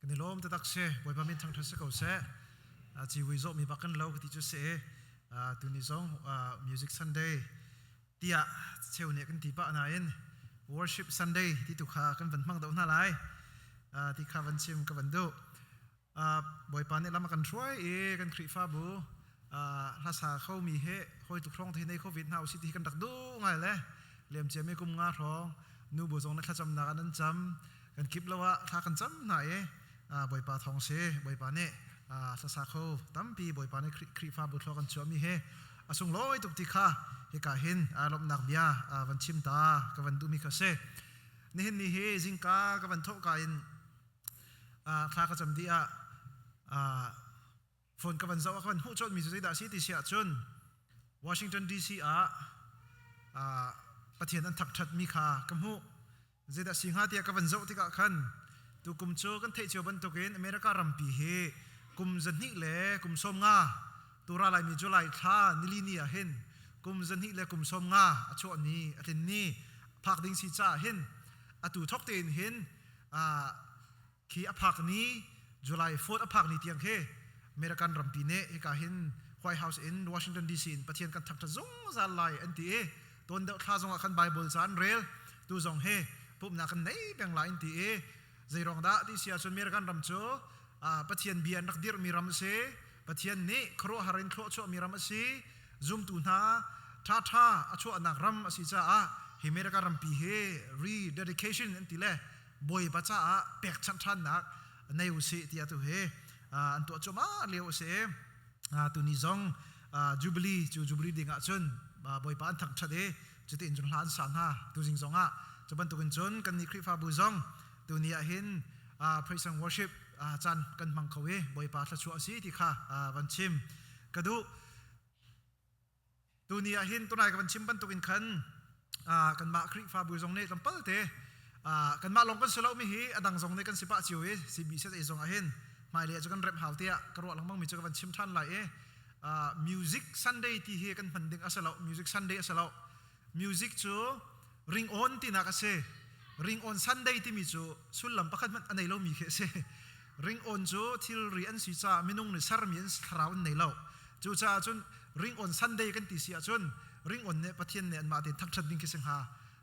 กันนิลมตะตักเสบอยพามินทางทัศน์เก่าเสจีวิโซมีบักกันเล่าที่จะเสตุนิซองMusic Sundayที่เชวเนี่ยกันที่ป้านาอิน Worship Sunday ที่ตุกขากันวันมังดาวน่าไลที่ขาวันชิมกันวันดูบอยปานเนี่ยละมากันช่วยกันคริฟ้าบูภาษาเขามีเหตุคอยตุกครองที่ในโควิด-19ที่กันดักดูไงเลยเลี้ยมเจไม่กุมงาท้องนูบุษงนักจำนากันจำกันคลิปแล้วว่าถ้ากันจำไหนบอยปาทองเสบอยปานเนี่ยภาษาเขาตั้มปีบอยปานเนี่ยคริฟ้าบุทอกันชัวมีเหตุส่งลอยตุกติขาเฮกาเห็นลมนักเบียวันชิมตากับวันดูมิคาเสนี่เห็นนี่เฮจิงกากับวันทอกกันถ้ากันจำดีฝนกับวันเสาร์กับวันหูจดมีสุดที่สิที่เสียจนวอชิงตันดีซีประเทศนั้นทักทัดมีค่ากับหูเจดสิงหาที่กับวันเสาร์ที่กันขันตุกุมโจกันเทเจียวบันตุกินอเมริการัมปีเฮกุมจันฮิเล่กุมสมงาตัวอะไรมีจุลัยท่านิลินีเห็นกุมจันฮิเล่กุมสมงาอช่วงนี้อาทิตย์นี้ภาคดิ่งสิจ้าเห็นตูทอกเตนเห็นขีอภาคนี้จุลัยโฟร์อภาคนี้เตียงเฮอเมริกันรัมปีเน่เอกาเห็นไวท์เฮาส์อินวอชิงตันดีซีประเทศกันทักทะจงซาลายอันที่ตัวเด็กท่าจงกันไบเบิลจานเรลตัวจงเฮปุ๊บนักกันไหนแบ่งลายอันที่ใจรองดาที่เสียชนอเมริกันรัมโจประเทศเบียนนักดิรมีรัมเซประเทศนี้ครัวฮารินครัวโชมีรัมซีซุมตูนาท่าอชัวนักรัมสิจ้าอเมริกันรัมปีเฮรีเดดิเคชันอันที่เล่บอยปัจจ้าเป็กชันนักในอุสิที่ตัวเฮอันตัวจมาเลี้ยวเสตัวนี้จงจูบลีดิ่งอ่ะจนบอยปานทักชัดเอจุดอินจุนหลานสานฮะตัวจริงจงอ่ะจะบรรทุกจนกันนิคริฟ้าบุจงตัวนี้เห็นpraise and worship จันกันมังเขาเอบอยปาทัชวสีที่ข้าวันชิมกระดูตัวนี้เห็นตัวไหนกับวันชิมบรรทุกขันกันมาคริฟ้าบุจงเนี่ยลำเปิลเตกันมาลงกันสโลมิฮีอดังจงเนี่ยกันสิบะจิวสิบีเสตจงเห็นหมายเลขจะกันเร็บหาวเตียกระวดหลังมังมีจะกันชิมท่านไหลMusic Sunday ที่เฮกันพันดึงอัสลา Music Sunday อัสลา Music จู Ring On ที่นักเส Ring On Sunday ที่มีจูสุดลำพักมันอันไหนเรามีแค่เส Ring On จูที่เรียนสิจ้ามินุงในสารมีนสคราวในเราจูจ้าจน Ring On Sunday กันที่เสียจน Ring On เนี่ยประเทศเนี่ยมาเดินทักทัดดิ้งกิเสงหา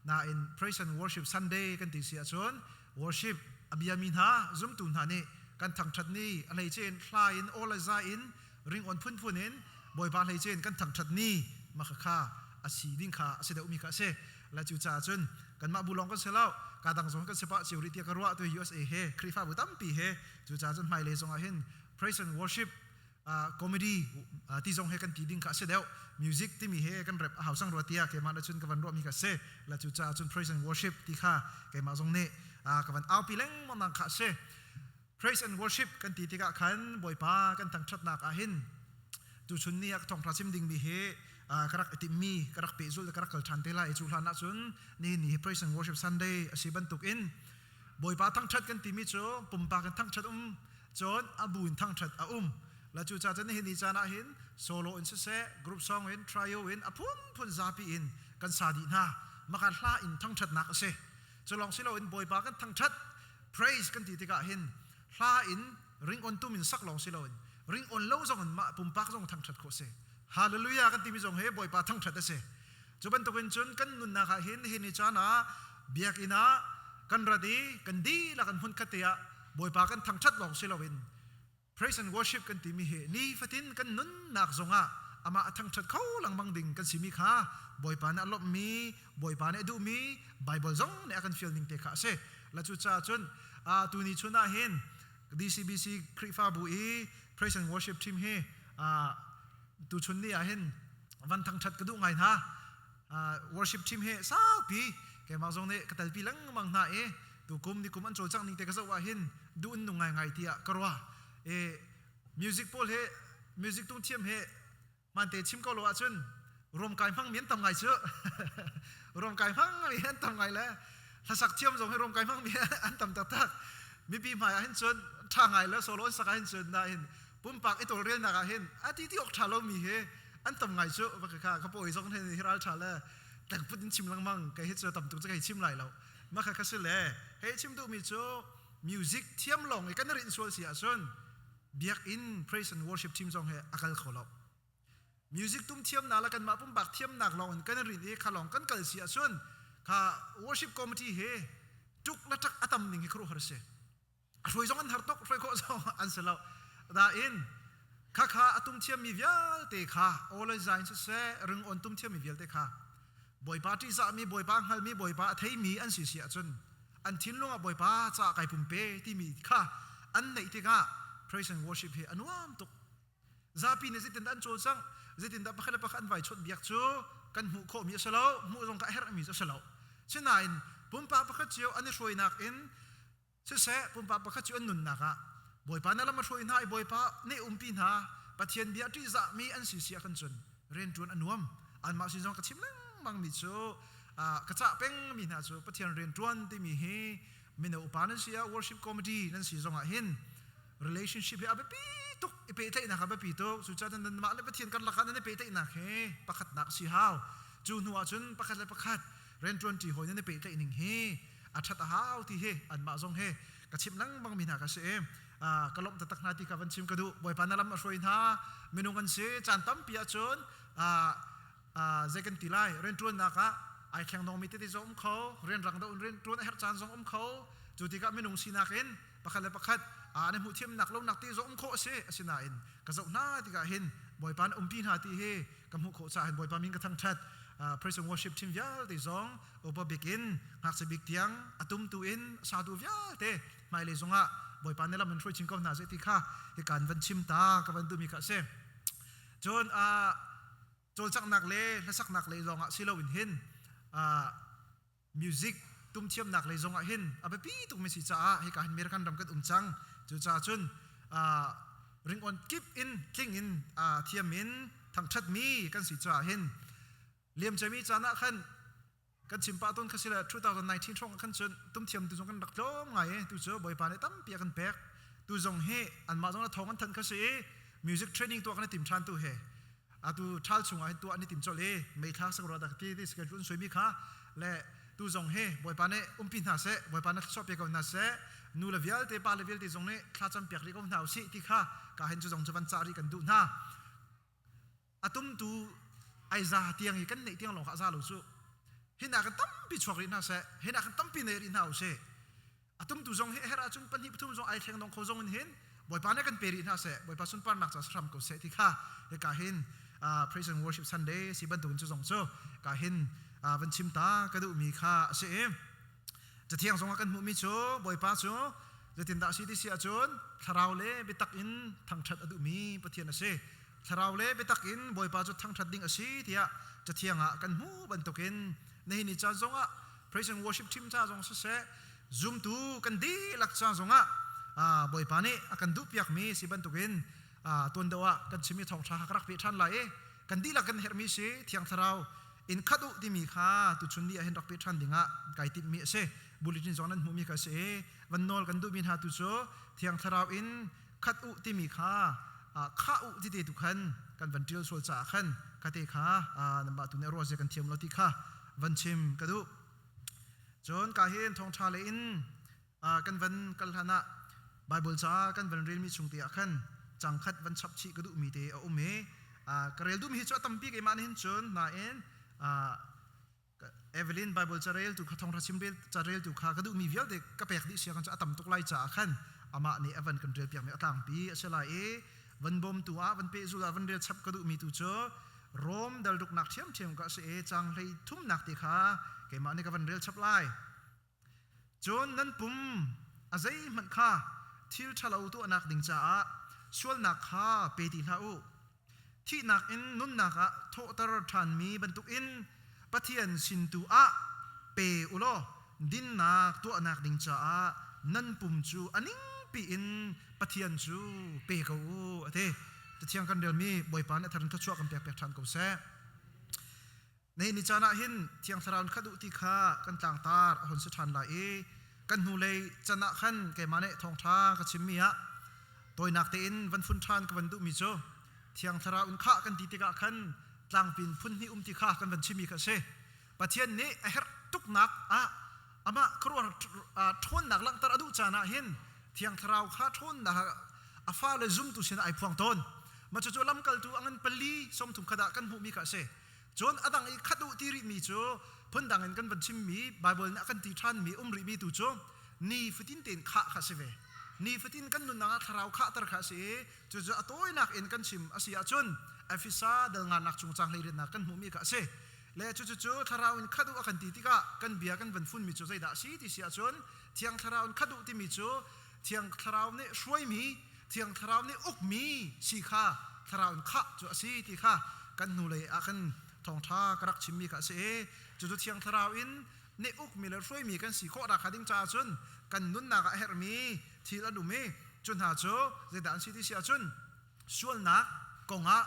น่าin Praise and Worship Sunday กันที่เสียจน Worship อภิยามินหาซุมตุนหานี่กันทังชัดนี้อะไรเช่นคลายอินโอลาซาอินริงออนพุ่นอินบอยบาอะไรเช่นกันทังชัดนี้มาค่าอาศีดิ้งค่าอาศีเดอุมิค่าเสและจูจ่าจนกันมาบุลองกันเสร็จแล้วการดังสงกันเสพะจิวริเตียกรัวตัว USA เฮคริฟ้าบุตัมปีเฮจูจ่าจนไม่เลยสงเห็น Praise and Worship Comedy ที่สงเฮกันตีดิ้งค่าเสเดว Music ที่มีเฮกันเรปหาวสังรัวเตียเกมาจนกันวันรัวมีค่าเสและจูจ่าจน Praise and Worship ที่ค่าเกมาสงเนี่ยกันวันเอาปีเล้งมันนังค่าเสPraise and Worship กันตีติกะขันบอยปากันทั้งชัดนักอาหินจุชุนนี้ทองพระซิมดิ่งมีเฮกรักติมีกรักเปซุลกรักเกลชันเทล่าจุลานะจุนนี่ Praise and Worship Sunday อาศิบันตุกินบอยปาทั้งชัดกันตีมีโจปุ่มปากันทั้งชัดจนอบุญทั้งชัดและจุจ่าจะนี่นี่จานะหินโซโล่อินเสกรุ๊ปซองอินทริโออินอพุนซาปีอินกันซาดีน่ามากันล่าอินทั้งชัดนักเสจะลองสิเราอินบอยปากันทั้งชัด Praise กันตีติกะหินลาอินริงออนตุมินสักลองสิลอนริงออนเล่าจงอันมาปุ่มปักจงทั้งชัดโคเซฮาเลลูยากันที่มีจงเฮบอยปาทั้งชัดเสจุบันตุกินจุนกันนุนนาคาหินหินิจานะเบียกินะกันระดีกันดีละกันพุนคติยาบอยปากันทั้งชัดลองสิลอน Praise and Worship กันที่มีเฮนี่ฟัตินกันนุนนักจงอาอามาทั้งชัดเขาหลังบังดิ่งกันสิมีข้าบอยปานะลบมีบอยปานะดูมีไบเบิลจงเนี่ยกันฟิลนิ่งเตะข้าเสและจุดจ้าจุนตัวนี้ชุนอาเห็นDCBC คริฟ้าบุอี Praise and Worship Team เฮตัวชุนนี่เห็นวันทั้งชัดกระดูไงนะWorship Team เฮสาวปีแกมาจงเนี่ยกระตัลปีหลังมังนาตัวกุมนี่กุมอันโจจังนี่แต่ก็จะว่าเห็นดูอันนุ่งไงที่อะกระว่าMusic Pool เฮ Music ตุ้งเทียมเฮมันเตะชิมก็รู้ว่าจุนรวมกายพังเมียนทำไงเชื่อรวมกายพังเมียนทำไงแล้วถ้าสักเทียมจงให้รวมกายพังเมียนอันทำตักมีปีใหม่เห็นจนทางไงแล้วโซโล่สักเห็นจนได้เห็นปุ่มปากไอตัวเรียนนักเห็นอาทิตย์ที่ออกชาโลมีเฮอันทำไงเชื่อว่าค่ะเขาป่วยสองเทนที่เราชาเลแต่พูดถึงชิมลังมังแกเห็นเชื่อต่ำตุกจะให้ชิมไหลเรามาค่ะก็สิแหละให้ชิมดูมีเชื่อ music เทียมลงไอ้กันรินสวลเสียส่วนเบียกอิน praise and worship team จงเฮอากาลขอลบ music ตุ้มเทียมนาละกันมาปุ่มบักเทียมนักลองกันรินเอขลองกันกัลเสียส่วนข้า worship committee เฮจุกละจักอัตมนิ่งครูฮาร์เซช่วยจงอันหาร์ตกช่วยก็จงอันเสลาดาอินข้าตุ้มเทียมมีเวียลเตะข้า all the signs เสรึงอันตุ้มเทียมมีเวียลเตะข้าบอยป้าที่จะมีบอยป้าฮัลมีบอยป้าเทมีอันเสียจนอันทิ้งลงบอยป้าจะไก่ปุ่มเป้ที่มีข้าอันไหนที่ข้า praise and worship เฮอันว่ามตุกซาปีนสิตินดันโจซังสิตินดับพักเล็บพักอันไว้ชดเบียกจูกันหูโคมีเสลาหูตรงกับเฮร์มีเสลาเช่นนั้นปุ่มป้าพักเจียวอันนี้ช่วยนักอินเสปุ่มป้าพักเจียวอันนุนนักะบอยป้านั่นละมาช่วยหาบอยป้าเนี่ยปีนหาปะเทียนเบียที่จะมีอันเสียกันจนเรียนจวนอันว่มอันมาสิจงกระชิมนั่งบางมิโซกระจ่าเป็งมีนาโซปะเทียนเรียนจวนที่มีเฮมินอุปานันเสีย worship committee นั่นสิจงอาหิน relationship เฮอเบปีตุกเปย์เตนะครับเบปีตุกสุดท้ายนั้นมาเลยปะเทียนกันละกันนั่นเปย์เตนักเฮประคัดนักสิฮาวจูนหัวจนประคัดเลยประคัดเรียนจวนที่หอยนั่นเปย์เตนิงเฮอัจฉริยะที่เฮอันมาจงเฮกระชิมนั่งบางมีนากระเสกลบตะตักนาทีกับวันชิมกระดูบอยปานลำมาช่วยหาเมนูกันเสจันตั้มปีอาชนเจกันตีไลเรียนจวนนักไอแข่งน้องมีที่จงเขาเรียนรังดาวเรียนจวนเฮร์จานจงเขาจุดที่กับเมนูสินักเห็นประคัดเลยประคัดในหูเทียมนักลงนักที่จงเขาเสสินาอินกระจกหน้าที่กับเห็นบอยปานปีนหาที่เฮกับหูเขาจ่าเห็นบอยปานมิงกระทั่งชัดpraise and worship team ยาที่จงอุปบิกินหักสบิกเตียงอตุมตุอินสาธุยาเตไม่เลยจงบอยปานนี่ละมันช่วยชิงก้าวหน้าเสติข้าในการวันชิมตากับวันตุมีข้าเสจนสักนักเล่และสักนักเล่จงสิเราวินเห็นมิวสิกตุ้มเทียมนักเล่จงเห็นไปปีตุกไม่สิจ้าให้การเมียกันรำกันจังจุจ้าจนริงออนกิฟอินคิงอินเทียมอินทางชัดมีกันสิจ้าเห็นเลี้ยมจะมีจานะขันกันชิมปาต้นคสิละ2019ช่องขันจนตุ้มเทียมตุจงกันดักล้มไงตุจบอยปานตั้มเปียกันแปกตุจงเฮอันมาจงละทองกันทันคสิมิวสิกเทรนนิ่งตัวกันติมชันตุเฮตุทัลชงไอตัวอันนี้ติมจอเลไม่ท้าสักรอดักที่สเกจุนสวยมีค่ะและตุจงเฮบอยปานปินหาเสบอยปานชอบเปียกันนาเสนูเลเวลเตปาเลเวลที่จงเนี่ยคลาจำเปียกรีก็หนาวสิที่ค่ะการเห็นจงจะบรรจารีกันดูนะตุ้มตูไอซาเตียงกันในเตียงหลงข้าซาลูซูเห็นอากันตั้มปีชวรินาเสเห็นอากันตั้มปีเนรินาเสตุ้มตูจงเฮราจุนปันฮิปตุ้มจงไอแข่งน้องเขาจงเห็นบ่อยปานกันเปรีนาเสบ่อยปานสุนปานนักจะสามกุศลที่ข้าในการเห็นpraise and worship Sunday สิบันตุนจงโซการเห็นวันชิมตากระดูมีข้าเสจะเที่ยงจงกันมุมิโซบ่อยปานโซจะตินดาสิที่เสียจนคาราวเล่ไปตักอินทางชัดอดุมีปะเทียนเสคาราวเล่ไปตักอินบอยปาจุดทั้งทัดดิ่งอสีที่จะเที่ยงกันหูบรรทุกินในนิจาจงpraise and worship team จ้าจงเสซูมตูกันดีหลักจ้าจงบอยปานี่กันดูเปียกมีสิบรรทุกินตัวเดียวกันชิมิทองชาครักพิชันไหลกันดีหลักกันเฮร์มิสีเที่ยงคาราวอินขัดุที่มีข้าตุชุนดีเห็นรักพิชันดิ่งไก่ติดมีเสบุริจินจงนั้นหูมีข้าเสวันโนลกันดูมินหาตุโซเที่ยงคาราวอินขัดุที่มีข้าข้าอุที่เด็ดทุกขันกันวันเดียวส่วนจากขันคดีข้านำบัตุเนรวจะกันเทียมลอติข้าวันชิมกระดูจนกาเห็นทองชาเลอินกันวันกัลหนะไบเบิลจ้ากันวันเรียนมีชุงเตียขันจังคัดวันชับชีกระดูมีเตอเมกระเรลดูมีหิจตั้มปีกมันเห็นจนนาเอ็นเอเวลินไบเบิลจะเรลตุกทองราชิมเรลจะเรลตุกข้ากระดูมีเวียลเด็กกระเปกดิเสียกันจะตั้มตุกไล่จ่าขันอามาเนี่ยวันกันเรียลเปียกไม่ต่างปีเสลายวันบอมตัววันเปจุลาวันเรียชับกระดูมีตุโจโรมดัลดุกนักเทียมก็เสียจังเลยทุ่มนักติขาเกมันนี่ก็วันเรียชับไล่จนนั้นปุ่มอาศัยมันข้าทิลทะเลาตัวนักดิ่งจ้าส่วนนักข้าเปติลาอูที่นักอินนุนนักโทตรทันมีบรรทุกอินปะเทียนสินตัวเปอุโลดินนักตัวนักดิ่งจ้านั้นปุ่มจูอันนี้ปีอินปะเทียนจูเปกูเท่จะเที่ยงกันเดียวมีบอยปานทันทัชวกันเปียกทันกูเสในนิจานะหินเที่ยงสรานขดุติขากันต่างตาหนสุทันลากันหูเลยจะนักขันแกมาเนทองทางกับชิมมีฮะตัวนักเตอินวันฟุนทานกับวันดุมิโจเที่ยงสรานข้ากันติติกะขันต่างปินพุ่นนี่ติขากันวันชิมีกะเสปะเทียนนี้เฮรตุกนัก ama kruan thon nak lang tar adu chana hin thiang tharau kha thon na afa le zum tu sin ai phuang ton ma chu lam kal tu angan pali som thum khada kan hu mi ka se chon adang I khadu ti ri mi chu phun dangen kan ban chim mi bible na kan ti than mi ri mi tu chu ni fitin ten kha kha se ve ni fitin kan nun na tharau kha tar kha se chu atoi nak en kan chim asia chun afisa dal nga nak chung chang le na kan hu mi ka se le chu tharau in khadu akan ti tika kan bia kan ban fun mi chu zai da si ti sia chun thiang tharau in khadu ti mi chu thiang tharau ne shroi mi thiang tharau ne uk mi si kha tharau in kha chu asi ti kha kan nu le akan thong tha karak chim mi ka se chu thiang tharau in ne uk mi le shroi mi kan si kho ra khading cha chun kan nun na ka her mi thil adu me chun ha chu zai da si ti sia chun sual na konga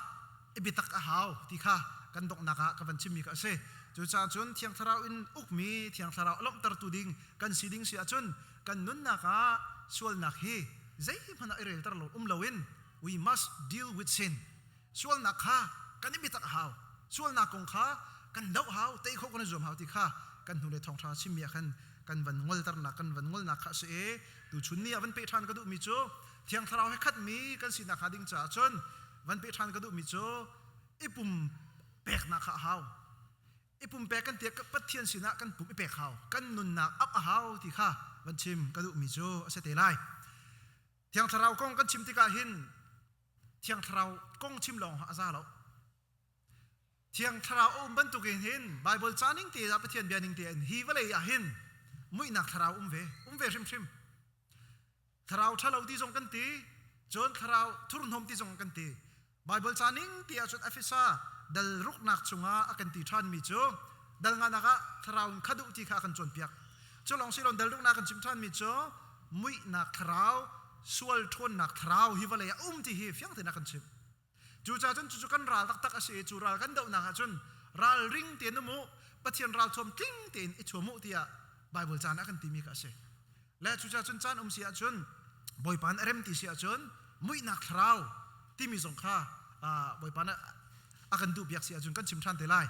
ibitak a haw ti kha kan dok naka ka ban chim mi ka se chu cha chun thiang tharau in uk mi thiang tharau lom tar tu ding kan siding sia chun kan nun naka sual nak hi zai phana irel tar lo lowin we must deal with sin sual nak kha kan ibitak haw sual nak kong kha kan dau haw te kho kon zom haw ti kha kan hu le thong tha chim mi kan van ngol tar na kan van ngol na kha se tu chun ni avan pe than ka du mi chu thiang tharau he khat mi kan si na kha ding cha chun van pe than ka du mi chu ipum pek na kha haw ipum pek kan te ka pathian sina kan pum pek haw kan nun na ap a haw ti kha van chim ka du mi chu ase te lai thiang tharau kong kan chim ti ka hin thiang tharau kong chim long ha za lo thiang tharau om ban tu gen hin bible chaning te da pathian bianing te an hi vale ya hin mui nak tharau ve shim tharau thalo ti jong kan ti chon tharau thurun hom ti jong kan ti bible chaning ti achut afisa dal ruk nak chunga akan ti than mi chu dal nga naka tharau khadu ti kha kan chon piak cholong silon dal ruk nak kan chim than mi chu mui nak tharau sual thon nak tharau hi vale ya ti hi fyang te nak kan chim chu cha chun chu kan ral tak ase chu ral kan dau na ha chun ral ring te no mu pathian ral thom ting ten I chomu tia bible chan akan ti mi ka se le chu cha chun chan sia chun boy pan rem ti sia chun mui nak tharau ti mi jong kha boy pan akan du biak sia chun kan chim than te lai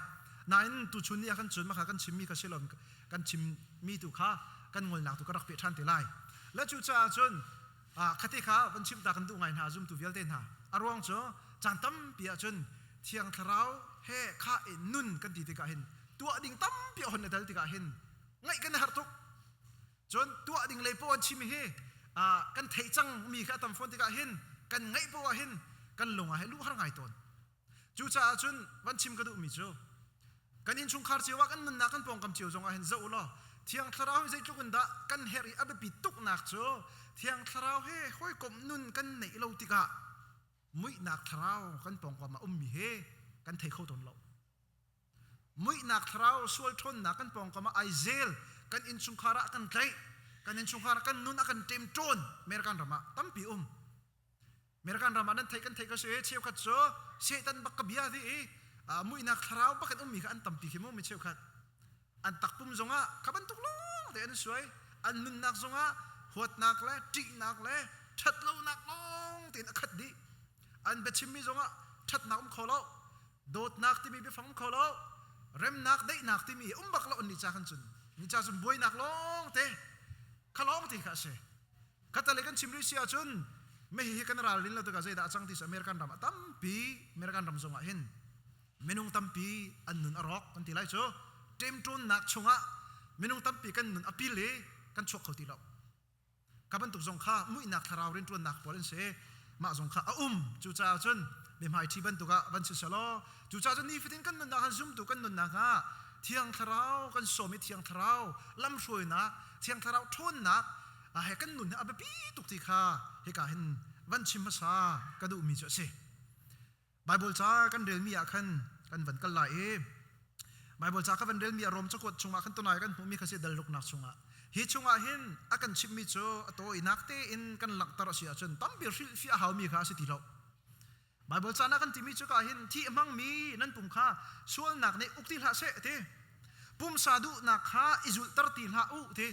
nain tu chun ni akan chun ma kha kan chim mi ka selon kan chim mi tu kha kan ngol nak tu ka rak pe than te lai le chu cha chun khati kha ban chim ta kan du ngai na zum tu vial ten ha arwang cho chan tam pia chun thiang tharau he kha in nun kan ti te ka hin tua ding tam pia hon na dal ti ka hin ngai kan har tuk chon tua ding le po an chim he kan thei chang mi kha tam phone ti ka hin kan ngai po hin kan lunga he lu har ngai ton chu cha chun ban chim ka du mi chu kan in chung khar chiwa kan nun na kan pong kam chiu jong a hin zo lo thiang tharau zai chukun da kan heri abe pi tuk nak chu thiang tharau he hoi kom nun kan nei lo ti ka mui nak tharau kan pong ka ma mi he kan thei kho ton lo mui nak tharau sual thon na kan pong ka ma aizel kan in chung khara kan tlai kan in chung khara kan nun akan tem ton mer kan rama tampi mer kan rama nan thei ka se cheu khat cho setan bak ka bia di mui nak tharau bakat mi ka an tampi khimo mi cheu khat an takpum zonga kaban tuk lo te an suai an nun nak zonga huat nak le tik nak le that lo nak long tin khat di an bechim mi zonga that nak kholo dot nak ti mi be phang kholo rem nak dei nak ti mi bak lo ni cha kan chun ni cha chun boi nak long te khalong ti kha se katale kan chimri sia chun me hi kan ral lin lo to ka zai da chang ti american ram tampi american ram zonga hin menung tampi an nun arok kan ti lai cho tem tun nak chunga menung tampi kan nun apile kan chok khoti lo kaban tuk zong kha mui nak tharau rin tun nak polen se ma zong kha chu cha chun me mai thi ban tuka ban se salo chu cha chun ni fitin kan nun na han zum tu kan nun na ka thiang tharau kan somi thiang tharau lam shroi na thiang tharau thon na he kan nun abe pi tuk ti kha he ka hin van chim ma sa ka du mi cho se bible cha kan rel mi a khan kan van kal lai bible cha ka van rel mi a rom chakot chunga kan tonai kan humi kha se dal luk nak chunga hi chunga hin akan chim mi cho ato inakte in kan lak tar sia chun tam bir fi a haw mi kha se ti lo bible cha na kan ti mi chu ka hin thi amang mi nan pum kha sual nak ne ukti ha se te pum sadu nak kha izul tar ti ha u te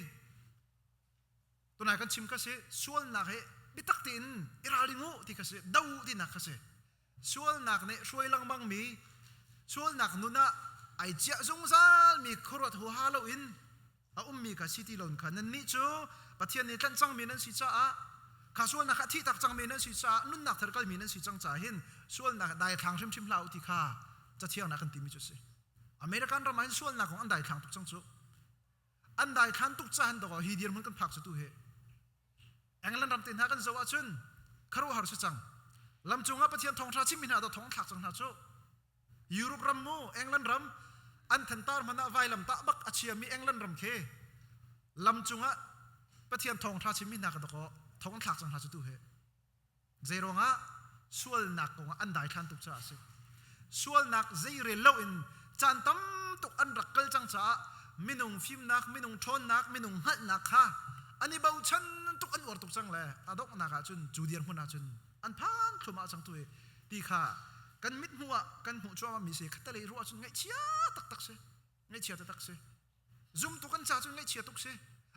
tonai kan chim ka se sual nak he bitak tin iralingu ti ka se dau ti nak ka se sual nak ne shroi lang bang mi sual nak nuna ai chia zong zal mi khorot hu halo in มีกะซิตี้ลอนคันนั้นมีจูปะเทียนนี่กันจังมีนั้นสิจ้าข้าส่วนนักที่ตักจังมีนั้นสิจ้านุ่นนักเถอะก็มีนั้นสิจังจ่าหินส่วนนักได้ทางชิมลาวที่ข้าจะเที่ยงนักกันตีมีจุดสิอเมริกันเราไม่ส่วนนักของอันใดทางตุกจังจูอันใดทางตุกจ้าหันตัวฮีเดียร์มันกันพักสุดตัวเหอังกฤษรำตินหากันจะว่าจุนคารุหารุจังลำจงอ่ะปะเทียนทองทราชิมินาตัวทองถักจังหาจูยุโรปรำมูอังกฤษรำอันทันตาร์มันเอาไว้ลำตะบักอาเชียมีอังกฤษรำเคลำจงอ่ะปะเทียนทองทราชิมินากันตัวทองถักจังหาจูตัวเหเจรองอ่ะส่วนนักของอันใดทางตุกจ้าสิส่วนนักเจเรลอินจันตั้มตุกอันรักเกลจังจ้ามินุงฟิมนักมินุงทอนนักมินุงหัดนักค่ะอันนี้เบาชันตุกอันวอร์ตุกจังเลยอาดกนักจุนจูเดียนคนนักจุนอันพานขมาจังตัวตีค่ะกันมิดหัวกันหัวชัวมันมีเสียขัดเลยรู้จุนไงเชียตักเสียไงเชียตักเสียซุ่มตุกันจ้าจุนไงเชียตุกเสีย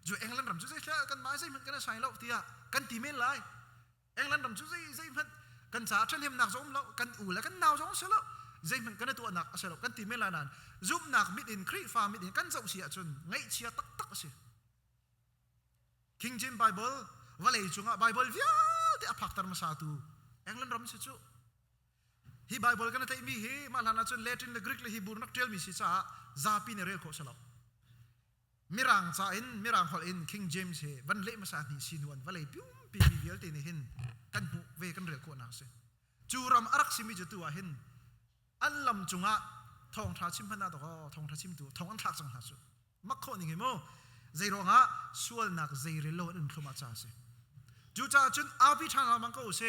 จูเอ็งลันรำจุใจแค่กันมาใจมันกันใส่เราตีอ่ะกันตีเมลไลเอ็งลันรำจุใจมันกันจ้าฉันเห็นหนักสมแล้วกันอู่แล้วกันนาวสมเสียแล้วใจมันกันตัวหนักเสียแล้วกันตีเมลไลนั่นซุ่มหนักมิดอินครีฟามิดอินกันเจ้าเสียจุนไงเชียตักเสีย King James Bible ว่าเลยจุงอ่ะ Bible วิาที่อภักตรมาสาธุเอ็งลันรำสิจุฮี Bible กันแต่มีฮีมาลานาจุนเลตินและกรีกและฮีบรูนักเทลมีสิจ้าซาปีนเรลโคสลับมิรังจ้าอินมิรังฮอลอิน King James เฮวันเล่มาสาธิสินวันว่าเลยปิ้วปีเวียลตีนี่หินกันหูเวกันเรลโคนักเสจูรำอารักสิมิจุตัวหินอันลำจุงอ่ะทองทาชิมพนาตัวทองทาชิมตัวทองอันทักสังหาสุมักโคนิเงโมใจรองอ่ะส่วนนักใจเรลโลอินขมาจ้าเสจูจ้าจุนอาบิทางมังก็อุเส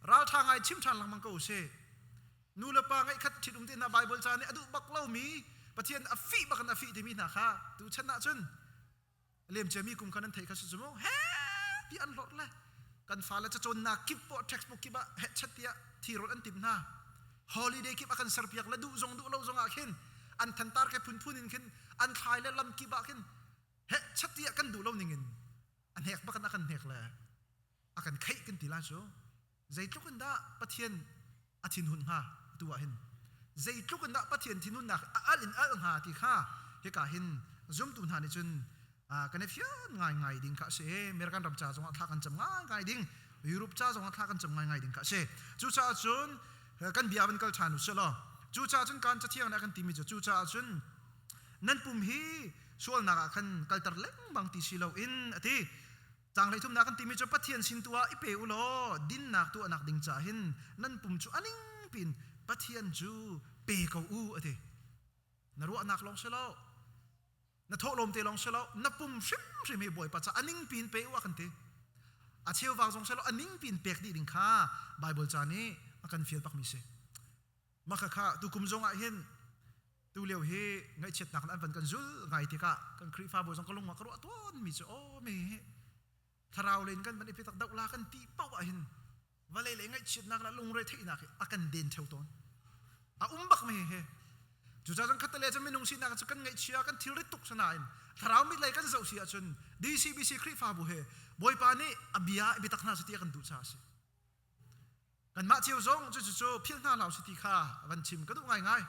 ราทางไอชิมทางมังก็อุเสนูเลปางไอคัดทิดอุ้มที่นาไบเบิลจานี่อดุบักเล่ามีปะเทียนอฟีบักกันอฟีที่มีนาคาดูชนะจุนเลี่ยมเจมีกุมกันนั้นเทคัสจุโมเฮ้พี่อันหลดเลยกันฟ้าแล้วจะจนนากิบปอเท็กซ์บุกกิบะเฮชัดเตียที่รถอันติมนาฮอลิเดย์กิบะกันสร์เปียกแล้วดูจงดูเล่าจงอาขินอันทันตาร์แค่พุ่นอินขินอันทายแล้วลำกิบะขินเฮชัดเตียกันดูเล่าหนึ่งอินอันเฮกบักกันอากันเฮกเลยอากันไข่กันตีลาโจใจทุกคนด่าปะเทียนอาทินหุนหาตัวเห็นใจทุกคนด่าปะเทียนทินุนนักอัลลินอัลหาที่ข้าเฮกาเห็นซุ่มตุนหาในจุนกันเฟียนง่ายดิ่งข้าเสเมริกันรำจ่าจงอัฐากันจำง่ายดิ่งยุโรปจ่าจงอัฐากันจำง่ายดิ่งข้าเสจูจ่าจุนกันเบียเป็นกัลชานุเสลจูจ่าจุนการจะเที่ยงนักกันตีมีจูจ่าจุนนั่นปุ่มฮีส่วนนักกันกัลตร์เล็กบางทีสิเราอินที่จางเลยทุ่มนักกันตีมีจูปะเทียนสินตัวอิเปอุโลดินนักตัวนักดิ่งจ่าหินนั่นปุ่มจูอันนิงปินปะเทียนจูเปกอูที่นรัวนักลงเสลนัทโทลมเตลงเสลนับปุ่มชิมให้บ่อยปัจจัยอันนิงปินเปว่ากันเตอาเชียววางสงเสลอันนิงปินเปกดีดิ่งข้าไบเบิลจานี่อากันฟิลปักมิเซมาข้าตุกุมจงอาเห็นตุเลียวเฮไงเช็ดนักอันเป็นกันจุลไงที่ข้ากันครีฟ้าบุษงกลงมากระโดดต้นมิเซโอเมถ้าเราเล่นกันมันอิพิตักดาวลากันตีเป้าเห็นว่าเลยไงเช็ดนักละลงเรที่นักอากันเดินเท่าต้นบักเมเฮจุดจังคัตเลจะไม่นุ่งสินักจะกันไงเชียกันทิริตุกสนายถ้าเราไม่เลยกันเสียเสียจนดีซีบีซีครีฟ้าบุเฮบอยปานี่อบิยาอิพิตักนาสติกันดูชาสิกันมาเชียวซงจู่เพียงหน้าเราสติข้ากันชิมก็ดูง่าย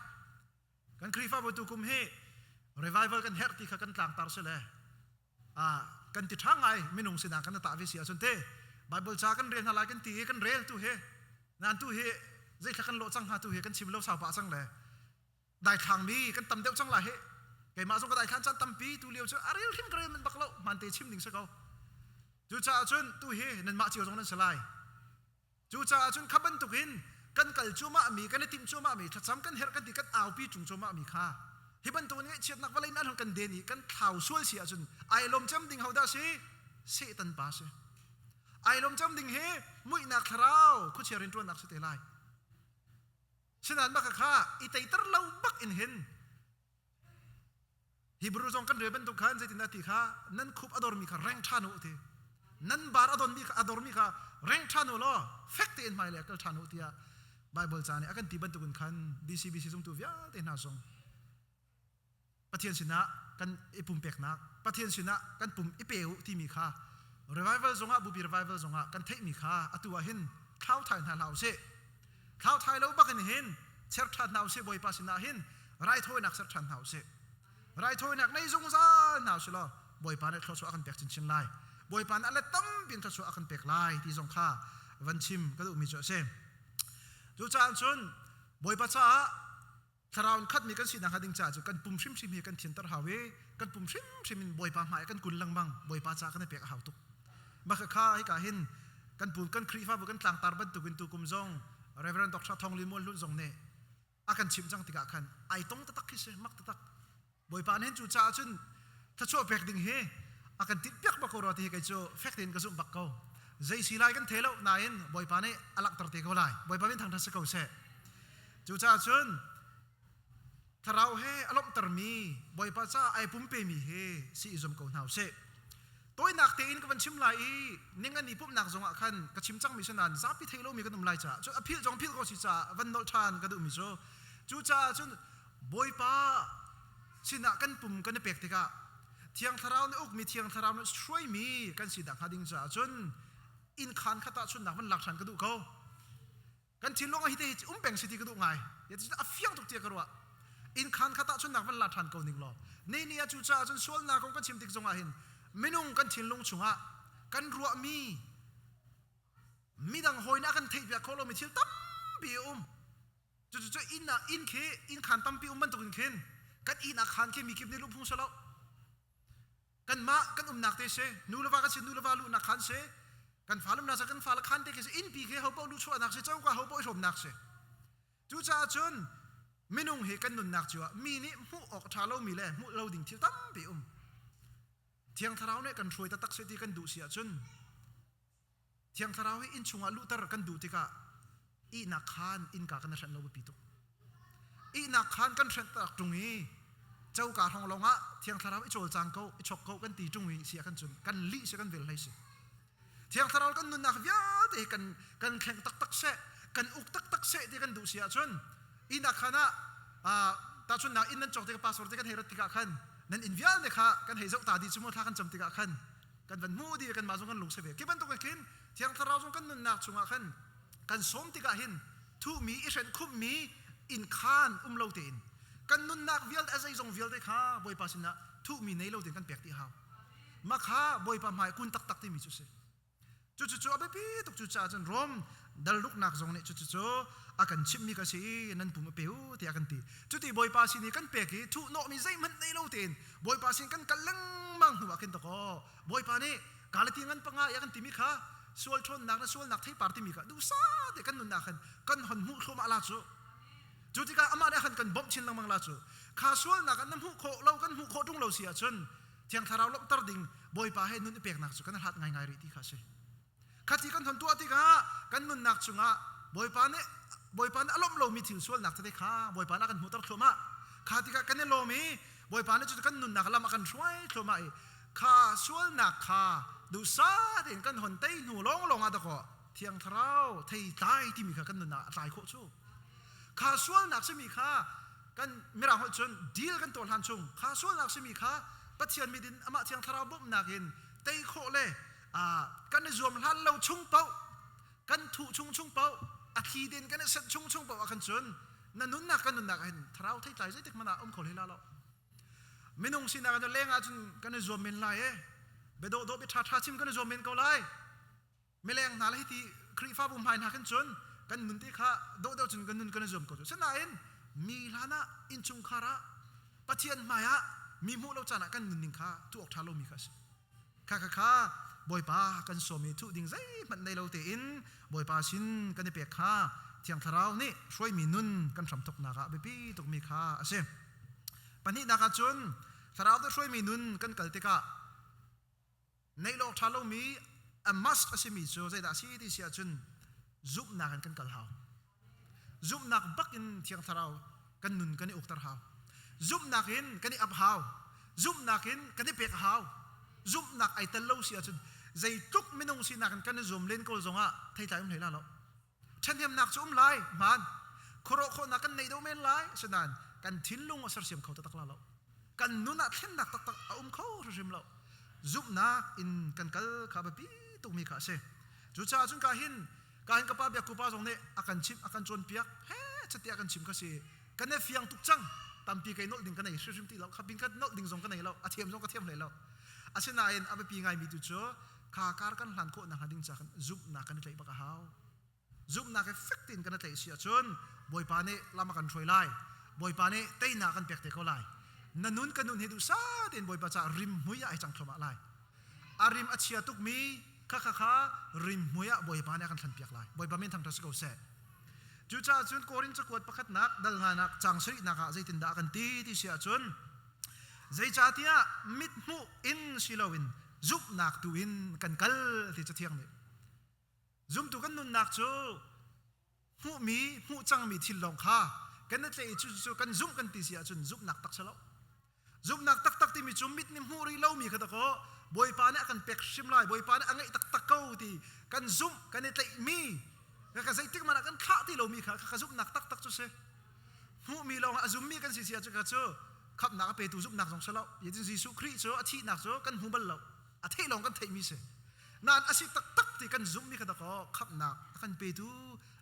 กันครีฟ้าบุตุกุมเฮรีไวเวลกันเฮร์ติข้ากันกลางตาร์เสลกันติดทางไงไม่นุ่งสินักกันตาวิเสียจนเต้ไบเบิลจากันเรียนอะไรกันตีกันเรียนตู้เฮนั่นตู้เฮใจข้ากันโลจังหาตู้เฮกันชิมโลสาวป่าจังเลยได้ทางมีกันตำเดียวจังไรเฮไก่มาส่งก็ได้ขันจันตำปีตู้เลี้ยวเชื่ออะไรทิ้งกระเรียนมันบักเล่ามันเตะชิมดิ่งสักเอาจู่จ้าจนตู้เฮนั่นมาเจียวตรงนั้นสลายจู่จ้าจนขับบันตุกินกันกัลจูมามีกันติมจูมามีถ้าซ้ำกันเฮร์กันติกันเอาปีจุงจูมามีค่าฮิบันตัวนี้เชียดนักวลัยนั่นของกันเดนี่กันข่าวช่วยเสียจนไอลมจำดิ่งเขาได้สิเสตันป้าสิไอลมจำดิ่งเฮมุ่ยนักคราวคุเชียรินตัวนักสเตลัยฉะนั้นบักข้าอิตัยตร์เล่าบักอินเห็นฮิบรูจงกันเรือเป็นตุกขันใจตินาติข้านั่นคุบอดอร์มีข้าแรงชานุทีนั่นบาร์อดอร์มีข้าอดอร์มีข้าแรงชานุล้อเฟกต์อินไม่เลยก็ชานุทีอะไบเบิลจานี่อากันตีบันตุกันขันดีซีบีซีจงตัววิาเตน่าทรงปะเทียนสินะกันอิปุ่มเป็กนักปะเทียนสินะกันปุ่มอิเปวที่มีข้ารีไวเวลจงอ่ะบุบีรีไวเวลจงอ่ะกันเทมีข้าอตัวเห็นข้าวไทยนาลาวเสข้าวไทยเราบักเห็นเชิดชันหนาวเสบอยปัสนาเห็นไรถ้วยนักเชิดชันหนาวเส ไรโทยนักในสงสารหนาวสิลอบอยปานทศอากันเปกชินไลบอยปานอะไรตั้มเป็นทศอากันเปกไลที่สงข้าวันชิมก็ดูมีโจเซมจูจานชนบอยปัจจ้าทาราวน์คัดมีกันสินังฮัดิงจ่าจูกันปุ่มชิมมีกันเทียนตระหาเวกันปุ่มชิมบอยปานหายกันกุลลังบังบอยปัจจ้ากันเปกหาวตุกมาข้าให้กาหินกันปุ่มกันครีฟ้าบุกันต่างตาบันตุกินตุกุมจงเรเวอเรนด์ดอกชาทองลิมวนลุ่นจงเน่อากันชิมจังติกาคันไอตงตะตักคิเสมักตะตักบอยปานเห็นจูจ่าชนถ้าชั่วเปกดิ่งเฮอากันติดเปียกบักโครอที่เฮกันโจเฟกตินกระซุ่มบักเกาใจสีลายกันเทเลนายนบอยปานเนี่ยอลักตระเตกเอาไลบอยปานเป็นทางทัศน์เก่าเสจูจ่าชนถ้าเราเฮอารมณ์ตรมีบอยปาจ้าไอปุ่มเปมีเฮสิอิจมเก่าหนาวเสตัวนักเตอินกันชิมไลนิ่งอันนี้ปุ่มนักจงอาคันกับชิมจังมิฉะนั้นซาพิเทโลมีกันตุ่มไลจ่าจูอภิจงพิลก็สิจ่าวันนอลชานกันตุ่มมิโซจูจ่าชนบอยปาสินักกันปุ่มกันเปกติกาเทียงทาราวน์อุกมีเทียงทาราวน์ช่วยมีกันสิดักหาดิงจ่าชนอินขันขัดชนนักมันหลักชันกันตุเขากันชินลงฮิตเป่งสิทีกันตุไงอย่าจะอภิยังตุกเตียกันว่าอินขันขัดชนนักมันหลักชันเขาหนึ่งล้อนี่จูจ่าชนส่วนนักของกันชิมติกจงอาหินไม่นุ่งกันชินลงชุงะกันรัวมีดังหอยนักกันเทียบโคโลมีเชี่ยวตั้มปีจู่อินเคอินขันตั้มปีมันตุกินเข็นกันอินอาคารเคมีกิบในลูกพุ่งสลากันมากันนักเตะนูเลวากันเชนูเลวาลูนักขันเชกันฟ้าลุมนักกันฟ้าละขันเตะอินปีเคเขาเป้าลูกชัวนักเชเจ้าก็เขาเป้าชมนักเชจู่จ่าชนไม่นุ่งเฮกันนุนนักจัวมีนี่มุออกชาเรามีแหละมุเราดิ่งเที่ยวตั้มปีเทียงทาราวเนี่ยกันช่วยตักเสตีกันดูเสียจนเทียงทาราวให้อินชงอาลุตระกันดูติกาอีนักขานอินกากันฉันเราไปปิตุอีนักขานกันฉันตักตรงนี้เจ้ากาทองลงอ่ะเทียงทาราวไอโจลจางเขาไอชกเขากันตีตรงนี้เสียกันจนกันลิเสียกันเวลาเสียเทียงทาราวกันนุนนักวิาเตกันแข่งตักเสกันอุกตักเสตีกันดูเสียจนอีนักขานตาชนนักอินนั้นจอกติกาพาสปอร์ตติกันเฮรัติกาขันนั่นอินวิอาเนี่ยค่ะกันเห็นเจ้าตาดีสมมติถ้ากันจำติกาขันกันวันมูดีกันมาส่งกันลุกเสวยกี่บันตุกกินเที่ยงทาราวส่งกันนุนนักส่งขันกันสมติกาหินทุมีอิเชนคุมมีอินคานเลาตินกันนุนนักวิลเอสไอส่งวิลเดค่ะบอยปาสินะทุมีในเลาตินกันเปียกที่หาวมาค่ะบอยปาหมายคุณตักที่มีจุดเสจู่ๆเอาไปพี่ตุกจู่ๆจนรวมดัลลุกนักส่งเนี่ยจู่ๆอากันชิมมีกระสีนั่นปุ่มเปียวที่อากันตีจุดที่บอยปาสินี่กันเปียกที่ทุโนมีใจมันในเลาตินบอยปาสิกันกันลังมังหัวกินตะกอบอยปานี่กาลตีงันปังอากันตีมีค่ะส่วนชนนักนะส่วนนักที่ปาร์ตี้มีค่ะดูซาเด็กกันนุนนักกันหันมุขมาลาจูจุดที่กันอามาได้กันบ่มชินลังมังลาจูข้าส่วนนักกันน้ำหุโคเรากันหุโคตรงเราเสียจนเที่ยงทาราวลบตรดิ่งบอยปาให้นุนเปียกนักจูกันหัดง่ายๆรีที่ข้าเสขัดที่กันทนตัวที่ข้ากันนุนนักจูงะบอยปานี่อารมณ์เรามีถิ่นส่วนนักที่ข้าบอยปานักกันหุตรโคมาข้าที่กันเนี่ยเรามีบอยปานี่จุดกันนุนนักละมากันช่วยโคมาข้าส่วนนักข้าดูซาเห็นกันหนเตยหนูลงอ่ะตะก็เที่ยงทราวเที่ยตายที่มีข้ากันนุนนักตายโคชูข้าส่วนนักใช่มีข้ากันไม่ราหัวจนดีลกันตัวหันชงข้าส่วนนักใช่มีข้าปัจเจียนมีดินอามาเที่ยงทราวบ่มนักเห็นเตยโคเลยกันในรวมหันเราชุ่งเป้ากันถูชุ่งเป้าอาคีดินกันเสร็จชุ่งเป้าอากันจนนั่นนุนนักกันนุนนักเห็นทราวเที่ยตายใจเด็กมันอาขอเลยละเราไม่นุ่งสินากันจะเลี้ยงอาจนกันในรวมเป็นไรเบโดไปท่าชิมกันในรวมเป็นเกาไลไม่เลี้ยงนาเลยที่ครีฟ้าบุ้มหายนักกันจนกันนุนที่ข้าโดจนกันนุนกันในรวมก็จนเส้นไหนมีลานะอินชุงคาระปัจเจียนมายะมีมูเราจะนักกันนุนนิ่งข้าทุกออกทาโลมีข้าสิข้าบอยปากันสมีทุกดิ่งใจมันในเราเตอินบอยปาชินกันในเปียกข้าเที่ยงทาราวนี่ช่วยมีนุนกันสำทกนักไปพี่ตกมีข้าเสียปันนี้นักจนทาราวจะช่วยมีนุนกันเกิดติกะในโลกทาโลมีมัสอาศัยมีโจใจดาซีที่เสียจนจุบนักกันเกิดหาวจุบนักบักอินเที่ยงทาราวกันนุนกันในอุกตาหาวจุบนักอินกันในอับหาวจุบนักอินกันในเปียกหาวจุบนักไอเตลโลเสียจนใจทุกไม่นุ่งสินักกันในจุบเล่นก็จงอ่ะไทยใจมันเห็นแล้วฉันเห็นนักจุบไล่มันโคโรโคนักกันในดูเมนไล่ฉะนั้นกันทิ้งลงว่าเสียมเขาตักแล้วกันนุนนักเห็นนักตักเขาเสียมแล้วจุบนักอินกันกัลข้าบปีตุมีข้าเสจุดจ้าจนกาหินกับป้าเบียกุป้าตรงนี้อาการชิมอาการจนเปียกเฮ้จะตีอาการชิมข้าเสกันเนี่ยเฟียงตุกจัง ตามปีไกนอลดิ่งกันไหนชิมตีเราขับบินกันนอลดิ่งส่งกันไหนเราอาเทียมส่งกันเทียมเลยเราอาเซนายนอาเบปีไงมีตุโจขาการกันหลันโคนักดิ่งจากกันซุบนักกันเลยปะกะฮาวซุบนักเอฟเฟกตินกันเลยเสียชนบอยปานี่ลามากันช่วยไล่บอยปานี่เตยนักกันเปียกเตะเขาไล่นันนุนกันนุนเฮดูซาเดินบอยปาจะริมมุยไอจังทมาไล่อาริมอัจฉริยะตุกมีข้าริมมุยบอยปานี่กันทันเปียกไล่บอยปามีทางทัศกเสจูจ่าจุนโครินจะกวดประคัดนักดัลงานักจังสรินักใจตินดากันตีที่เสียจุนใจจ่าเตียมิดมุอินสิลาวินซุบนักตูอินกันกัลที่จะเที่ยงนี่ซุมตูกันนุนนักจูมุมีมุจังมีทิลลงข้ากันนั่นเลยจูกันซุมกันตีเสียจุนซุบนักตักเสลาซุบนักตักที่มีจุมิดนิมุริเล่ามีกันตะโกบอยปานี่กันเป็กชิมไลบอยปานี่อังไงตักเก้าที่กันซุมกันนั่นเลยมีก็ใส่ติ๊กมันกันข้าที่เรามีค่ะข้าซุบนักตักจุเสหูมีเราอาซุมมีกันเสียจุกันจูขับนักไปตูซุบนักสองเสลายิ่งจิสุครีจูอาทินักจูกันหูบัลเราอาทิลงกันไทยมีเสนานอาศิตักที่กันซุมมีกันตะก็ขับนักกันไปตู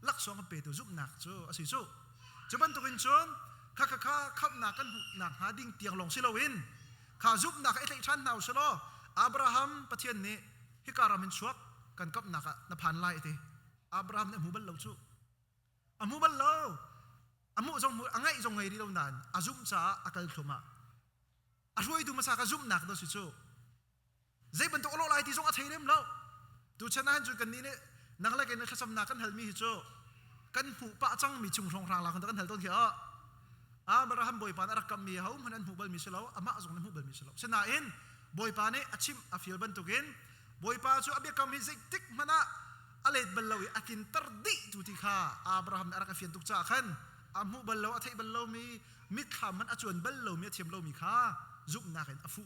ลักสองกันไปตูซุบนักจูอาศิจูจุบันตุกินชนข้าขับนักกันนักหาดิ่งเตียงลงเสลาวินข้าซุบนักไอ้ที่ฉันเอาเสลาอับราฮัมปะเทียนนี้ฮิการามินชวกกันขับนักนับพันไล่ทีอับราฮัมเนี่ยมูบัลเราจูมูบัลเรามูจงมูอังไงจงไงดีเรานานอาซุมจ้าอักลทุมาช่วยดูมาสักอาซุมนักดูสิจูใจบรรทุกโลไลที่จงอัฐิเริ่มเราดูชนะจุกันนี้เนี่ยนักเล่นกันขับสำนักกันเฮลมีจูกันหูปะจังมีจุงทองรางลาคนตะกันเฮลต้นเขียวอับราฮัมบอยปานรักกำมีเขามันนั้นหูบัลมีเสลาอามาจงนั้นหูบัลมีเสลาชนะเอ็นบอยปานเนี่ยชิมอาฟิลบรรทุกินบอยปานจูอาเบียกำมีใจติกมันนะอะไรบัลลาวิอากินตรดิจุติข้าอับราฮัมอารักฟินตุกจ้าขันอามูบัลลาอัฐิบัลลามีมิดขามันอาจวนบัลลามีเทียมลามีข้าจุบนักเห็นอาฟู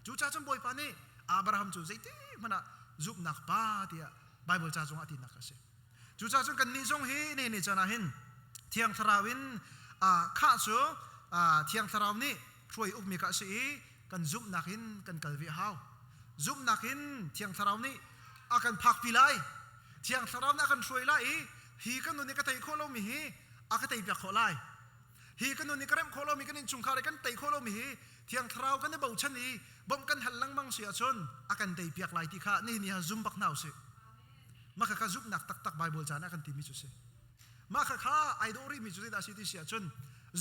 จูจ้าจงบอยปานเนี่ยอับราฮัมจูใจติมันนะจุบนักป้าเดียไบเบิลจ้าจงอธินักเสจูจ้าจงกันนิจงเฮนี่จ้านะเห็นเที่ยงทราวินข้าจูเที่ยงทราวินนี่ช่วยอุกมีกัสซีกันจุบนักเห็นกันกัลวิฮาวจุบนักเห็นเที่ยงทราวินนี่อากันพักพิไลเที่ยงทราวินอากันช่วยไล่ฮีกันนุนี่ก็ไต่โคโลมีฮีอากันไต่เปียกโคไลฮีกันนุนี่ก็เริ่มโคโลมีกันนิจุงคาร์กันไต่โคโลมีฮีเที่ยงทราวกันได้บ่าวชันนี้บ่มกันหันหลังมังเสียชนอากันไต่เปียกไล่ที่ข้านี่ฮะซุมบักนาวเสมาข้าซุบนักตักไบเบิลจานอากันตีมิจุเสมาข้าไอดอรีมิจุเสดาสิที่เสียชน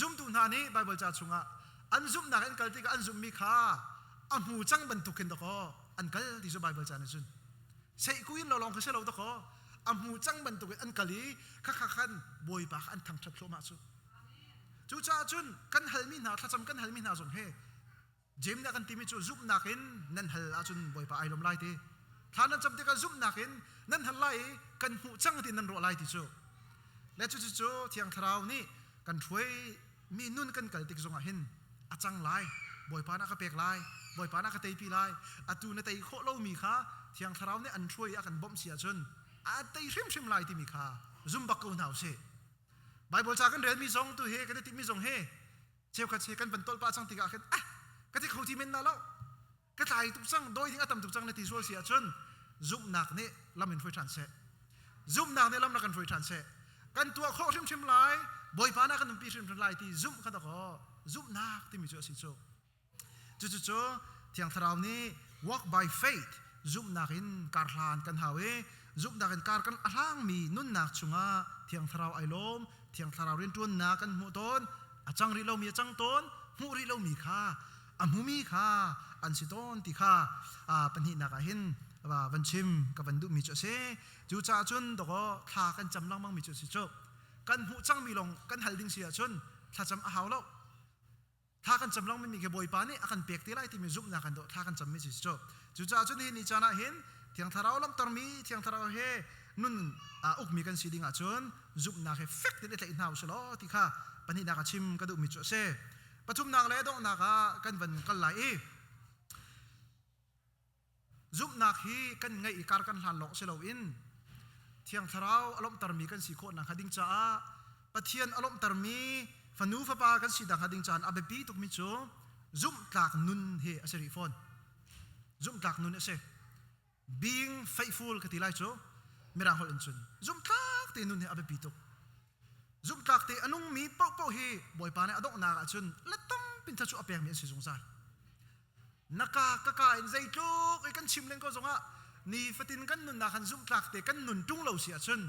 ซุมตุนานี้ไบเบิลจานสุงะอันซุมนักอันกัลติกอันซุมมีข้าอันหูจังบรรทุกเห็นตะโกอันกัลที่ซุไบเบิลจานจุนใส่กุยนเราลองเขาเสลาตะโกอันหูจังบรรทุกอันกัลลีข้าขันบอยปากอันทางทับโลมาจุจูจ้าจุนกันฮัลมินาถ้าจำกันฮัลมินาจงเฮเจมนักกันทีมิจูซุบนักเห็นนั่นฮัลอาจุนบอยปาไอลมไล่ทีท่านั้นจำที่กันซุบนักเห็นนั่นฮัลไล่กันหูจังที่นั่นรอไล่ที่จูและจูเที่ยงทราวนี่กันช่วยมีนุ่นกันกัลติกจงเห็นอาจังไล่บอยปานักเปียกไล่บอยปานักเตยปีไล่อาตูนเตยโคโลมีข้าเที่ยงทราวนี่อันช่วยอากันบ่มเสียจุนอาเตยชิมไล่ที่มีข้าซุมบักกูนาวเสไบเบิลจากันเรียนมีทรงตัวเฮกันได้ที่มีทรงเฮเชฟกันเชกันเป็นต้นปลาจังติกากันก็ที่เขาที่มินน่ะแล้วก็ถ่ายตุกจังโดยที่อาตมตุกจังในที่ส่วนเสียจนซุบนักเนี่ยลำเป็นช่วยทันเสซุบนักเนี่ยลำนักกันช่วยทันเสกันตัวโคชิมไล่บอยปานักกันปีชิมไล่ที่ซุบกันตะก็ซุบนักที่มีเจ้าสิโจจู่เที่ยงทราวนี้ walk by faith ซุบนักอินการลานกันหาเวซุบนักอินการกันร่างมีนุ่นนักชุงะเที่ยงทราวไอลมเที่ยงทราวเรียนจวนนักกันหูต้นอาจังริโลมีจังต้นหูริโลมีข้าหูมีข้าอันสิต้นที่ข้าปัญหานักเห็นวันชิมกับวันดุมีเจ้าเสจู่จ้าจุนตก็ข้ากันจำลังมั่งมีเจ้าสิโจกันหูจังมีลงกันหัลดิ่งเสียจุนถ้าจำเอาแล้วถ้ากันจำลังไม่มีแค่บอยปานี่อากันเปียกที่ไรที่มีซุบนักกันโดถ้ากันจำไม่สิโจจู่จ้าจุนเห็นนิจานะเห็นเที่ยงทราวลำตรมีเที่ยงทราวเฮนุ่นอุกมีกันสีดิ่งอาจุนซุบนักเฮเฟกที่ได้แต่อินหาวสโลที่ข้าปัญหานักชิมกันดุมีเจ้าเสปฐุมนางเลดองนักกันวันกันไหลซุบนักฮีกันไงอีการกันหันหลอกเสลาอินเที่ยงทราวอารมณ์ตรมีกันสีโคนักดิ่งจ้าปะเทียนอารมณ์ตรมีฟันูฟ้าปากันสีดังดิ่งจ้าอาเบปีตุกมิโจซุบตักนุนเฮอเสริฟอนซุบตักนุนเอเซ being faithful กติไลโจไม่รังหอลินซุนซุบตักตีนุนเฮอาเบปีตุก ซุมตักเตอนุงมีเป้าเฮบ่อยปานะอดอกนากะชุนละตั้มปินทะชุอเปียงมีสิสงสารนักกะกะอินใจจุกไอ้กันชิมเล่นก็สงะนี่ฟตินกันนุนนาคันซุมตักเตกันนุนจุงเหล่าเสียชุน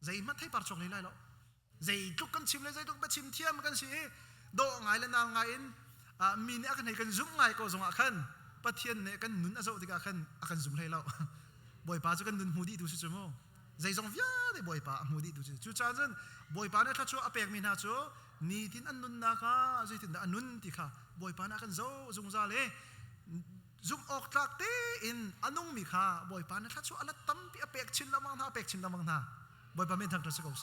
ใจมัดให้ปาร์ชงเลยไล่แล้วใจจุกกันชิมเลยใจจุกไปชิมเทียมกันสิโดไงและนางไงอินมีเนี่ยกันให้กันซุมไงก็สงะคันปะเทียนเนี่ยกันนุนอาโซติกาคันอากันซุมเลยแล้วบ่อยปาจะกันนุนมูดีดูสิจมูใจจงวิาเดบ่อยปามูดีดูสิจุดจ้าจนบ่อยปาเนี่ยถ้าชัวอเปียกมีนาชัวนี่ทินอันนุนนาค่ะใจทินอันนุนติค่ะบ่อยปานะกันโซจงซาเลซุมออกจากเตอินอันนุงมีค่ะบ่อยปานะถ้าชัวอันละตั้มปีอเปียกชินละมังท่าอเปียกชินละมังท่าบ่อยปาไม่ทางตัวสกุล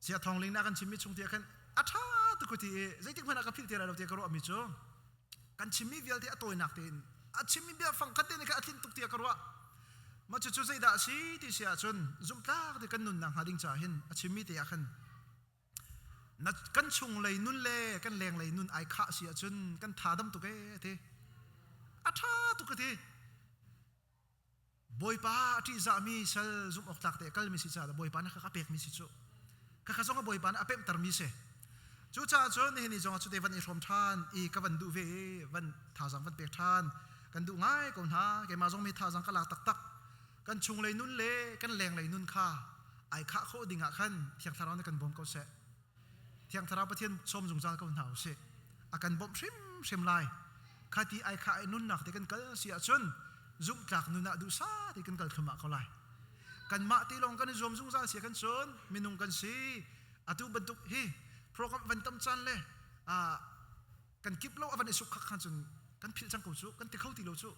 เสียทองลิงนักกันชิมมิชงเตียกันอัฐาตุกุตีใจที่มันนักกับพิลเตียเราเตียกรู้อมิชงกันชิมมิเวลที่อตัวนักเตนอัชิมมิเบียฟังกันเตนกันอัทินตุกเตียกรู้มาจุดใจด่าสิที่เสียจนซุมตากที่กันนุนนางหาดิ่งจ่าเห็นอาชิมิเตียกันนัดกันชงเลยนุนเล่กันแรงเลยนุนไอข้าเสียจนกันท่าดำตุกเตอัฐาตุกเตบอยป้าที่จะมีเซลซุมออกตักเตกัลมิสิจ่าบอยป้านะข้าเปียกมิสิจ่าข้าส่งกับบอยป้านะอเปมตรมิเสจุดจ่าจนนี่นี่จงจุดเดวันอิรมทานอีกับวันดูเววันท่าสังวันเปียกทานกันดูง่ายก่อนฮะแกมาจงมีท่าสังกลากตักกันชงเลยนุ่นเล่กันแรงเลยนุ่นข้าไอ้ข้าโคดิ่งอ่ะขันเที่ยงทาราในกันบ่มเขาเสะเที่ยงทาราประเทศชมจงจางเขาหนาวเสะอากันบ่มชิมลายข้าที่ไอ้ข้าไอ้นุ่นหนักที่กันเกลเสียชนจุกจากนุ่นน่ะดูซาที่กันเกลขมาเขาไล่กันมาตีลงกันจมจงจางเสียกันชนมินุงกันสีอาตุบรรทุกเฮ้โปรแกรมวันตั้มจันเลยกันกิบเล่าวันไอ้สุขขันจนกันพิจารณาเขาจุกันที่เขาตีเราจุ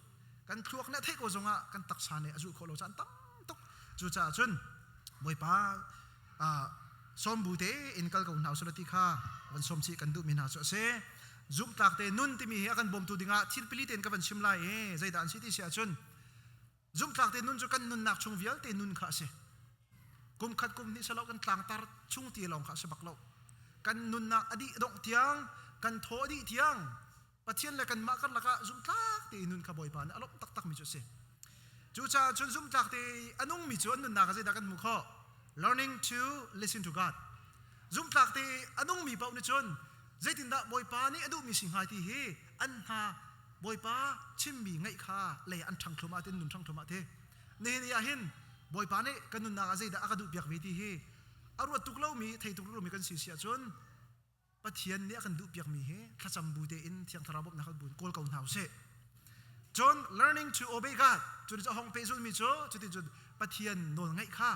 กันคลวกเนี่ยเท่ก็จงอ่ะกันตักสานเนี่ยอาจุโคโลจันตั้มตุกจุจ่าจนบ่อยป้าสมบูเตอินกัลกับหนาวสุดที่ข้าวันสมชีกันดูมินาสุเสจุกตักเตนุนที่มีอากันบ่มตูดิ่งอ่ะทิ้งพิลิเตนกับวันชิมไล่ใจด่านสิที่เสียจนจุกตักเตนุนจุกันนุนนักชงเวียลเตนุนข้าเสกุมขัดกุมนี่สลบกันต่างตาชงตีลองข้าเสบักเล่ากันนุนนักอดีดงเทียงกันโถอดีเทียงปะเทียนเลยกันมากันละก็ซุ่มตักตีนุนขบอยปานอารมณ์ตักมิจุเสจูจ่าจนซุ่มตักตีอนุงมิจุนุนนักจะได้กันมุข learning to listen to God ซุ่มตักตีอนุงมีเป้าในจนใจตินดาบอยปานี่อดุมีสิ่งหายที่เฮอันหาบอยปาชิมมีไงข้าเลยอันทังทุมาเตนุนทังทุมาเตเนี่ยนี่เห็นบอยปานี่กันนุนนักจะได้อากาศเบียกเวทีเฮอารมณ์ตุกเล่ามีไทยตุกเล่ามีกันเสียจนปะเทียนเนี่ยกันดูเปียกมีเฮถ้าจำบูเตอินเที่ยงทาราบบนะครับบุญโกลเก่าหนาวเสจน learning to obey God จุดจะห้องเปซุนมีโจจุดจุดปะเทียนโนนไงข้า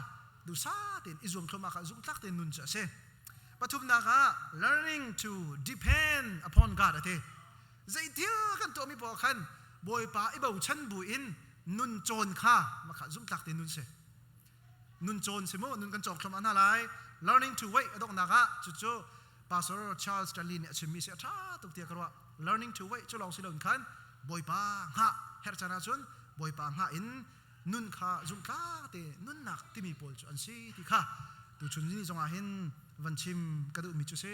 ดูซาเตนอิจวงคลมาข้าจุงตักเตนนุนจะเสปะทุมนาข้า learning to depend upon God เตใจเที่ยกันตัวมีพอขันบอยป้าอิบ่าวชันบุอินนุนโจนข้ามาข้าจุงตักเตนนุนเสนุนโจนเสโมนุนกันจอกคลมาหน้าไร learning to wait อดอกนาข้าจุดPastor Charles Stanley เนี่ยชิมมีเสียท่าตุกเตียกันว่า learning to wait จุลองสิลงขันบอยป้าหะเฮร์ชนาชนบอยป้าหะอินนุนข้าจุงข้าเตนุนนักที่มีปอลจุอันซีที่ข้าตัวชุนนี่จงอาเห็นวันชิมกระดูมิจุเซ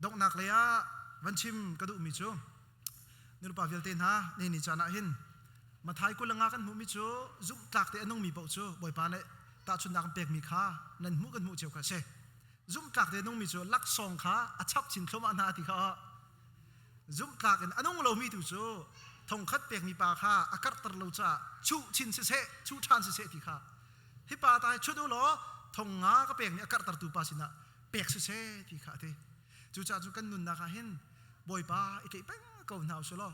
ดอกนักเลยอะวันชิมกระดูมิจุนี่รูปภาพเวลเตนฮะนี่นี่จานะเห็นมาท้ายกุลังกันมุมิจุจุกตักเตนุงมีปอลจุบอยป้าเนี่ยตาชุนนักเปียกมีข้านั่นมุกันมุเจียวกันเซซุ่มตักเดนุ่งมีจูลักซองขาอัชับชินขมานาที่เขาซุ่มตักอันนุ่งเรามีตัวจูทงคัดเปียกมีปาขาอากาศตรลุจ้าชูชินเสชูทานเสที่เขาที่ปาตายชุดดูหรอทงงาก็เปียกนี่อากาศตรตูปาสินะเปียกเสที่เขาที่จูจ่าจูกันนุนนาคาเห็นบอยปาอีกเป็นก็หนาวสุดหรอ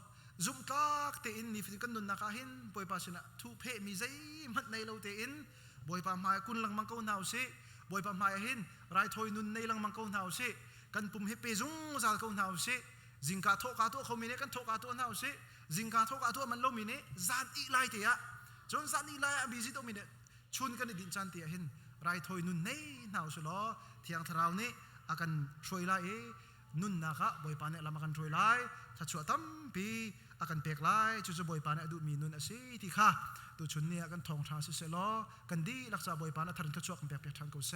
ซุ่มตักเตอินนี่ฟิกันนุนนาคาเห็นบอยปาสินะทุเพมีใจมัดในเราเตอินบอยปามาคุณลังมังก็หนาวสิบอยปามหายหินรายทอยนุนในลังมังเขาหนาวสิกันปุ่มเฮปีจุงจากเขาหนาวสิจิงกาโตกาตัวเขามีเนี่ยกันโตกาตัวหนาวสิจิงกาโตกาตัวมันลมมีเนี่ยจานอีไลเตียจนจานอีไลบิจิตมีเนี่ยชุนกันดินจันเตียหินรายทอยนุนในหนาวสุดล้อเที่ยงทราวนี้อากันช่วยไล่นุนนะคะบอยปานเนี่ยละมากันช่วยไล่ถ้าชัวตั้มปีอากันเปียกไล่จุดบอยปานเนี่ยดูมีนุนอาศัยที่ข้าตัวชุนเนี่ยกันทองทางสิเสล้อกันดีรักษาบอยปานทันทัชวกันเปียกทางเขาเส